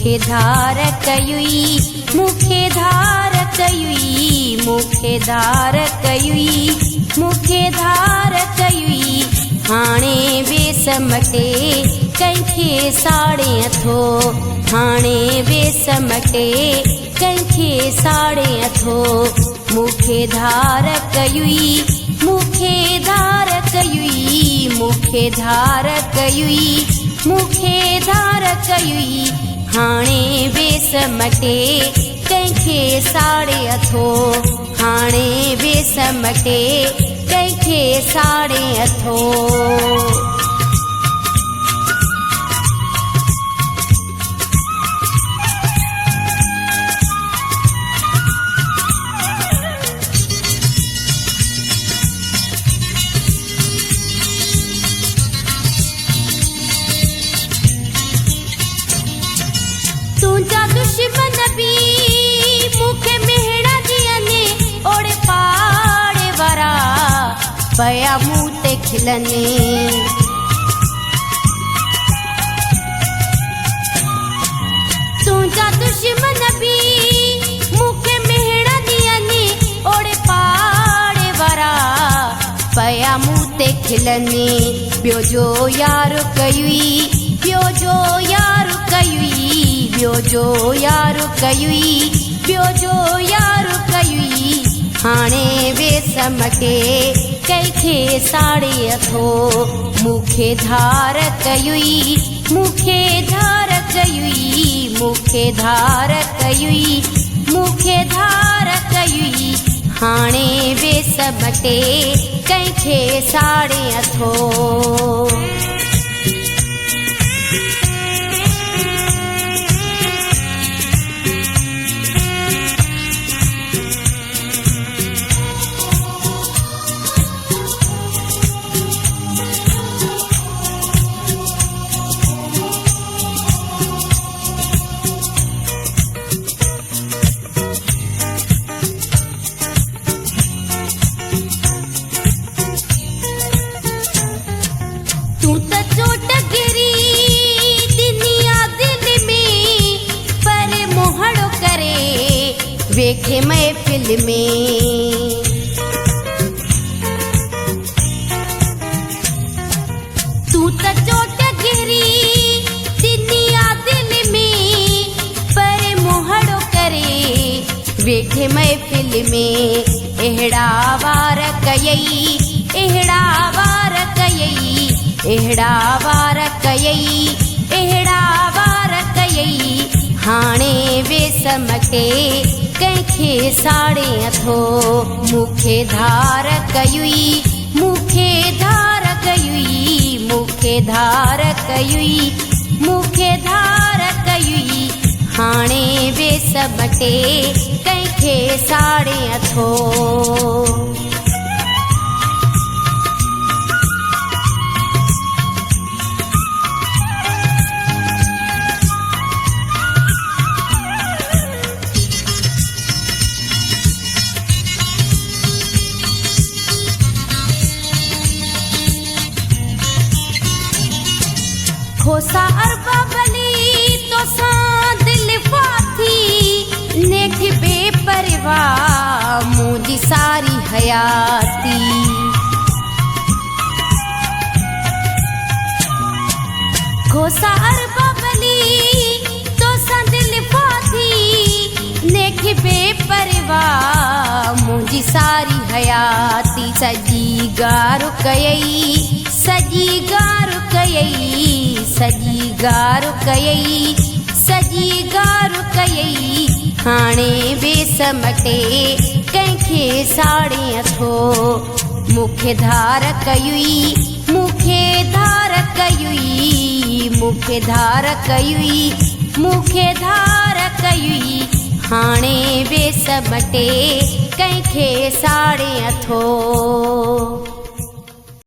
मुखे धार कयुई, मुखे धार कयुई, मुखे धार कयुई, मुखे धार कयुई। हाणे बेसमटे कंहिंखे साड़े अथो, हाणे बेसमटे कंहिंखे साड़े अथो। मुखे धार कयुई, मुखे धार कयुई, मुखे धार कयुई, मुखे धार कयुई। हाणे बेसमटे कंहिंखे साड़े अथो, हाणे बेसमटे कंहिंखे साड़े अथो। तुंहिंजा दुश्मन बि मूंखे मेहड़ा ॾियनि, ओड़े पाड़े वारा पया मूं ते खिलनि। तुंहिंजा दुश्मन बि मूंखे मेहड़ा ॾियनि, ओड़े पाड़े वारा पया मूं ते खिलनि। ॿियो जो यार कयुई, ॿियो जो यार कयुई, ॿियो जो यार कयुई, ॿियो जो यार कयुई। हाणे बेसमटे कंहिंखे साड़े अथो, मुखे धार कयुई, मुखे धार कयुई, मुखे धार कयुई, मुखे धार कयुई। हाणे बेसमटे कंहिंखे साड़े अथो। तू त चोट गिरी दुनिया दिल में, पर मोहड़ो करे वेखे महफिल में। तू त चोट गिरी दुनिया दिल में, पर मोहड़ो करे वेखे महफिल में। अहिड़ा वार कयई, अहिड़ा वार कयई, अहिड़ा वार कयई, अहिड़ा वार कयई। हाणे बेसमटे कंहिंखे साड़े अथो, मुखे धार कयुई, मुखे धार कयुई, मुखे धार कयुई, मुखे धार कयुई। हाणे बेसमटे कंहिंखे साड़े अथो। खोसा अरबा भली तो सां दिल फाथी, नेठ बेपरवाह मुंहिंजी सारी हयाती। खोसा अरबा भली तो सां दिल फाथी, नेठ बेपरवाह मुंहिंजी सारी हयाती। सॼी गार कयई, सॼी गार कयई, सॼी गार कयई, सॼी गार कयई। हाणे बेसमटे कंहिंखे साड़े अथो, मुखे धार कयुई, मुखे धार कयुई, मुखे धार कयुई, मुखे धार कयुई। हाणे बेसमटे कंहिंखे साड़े अथो।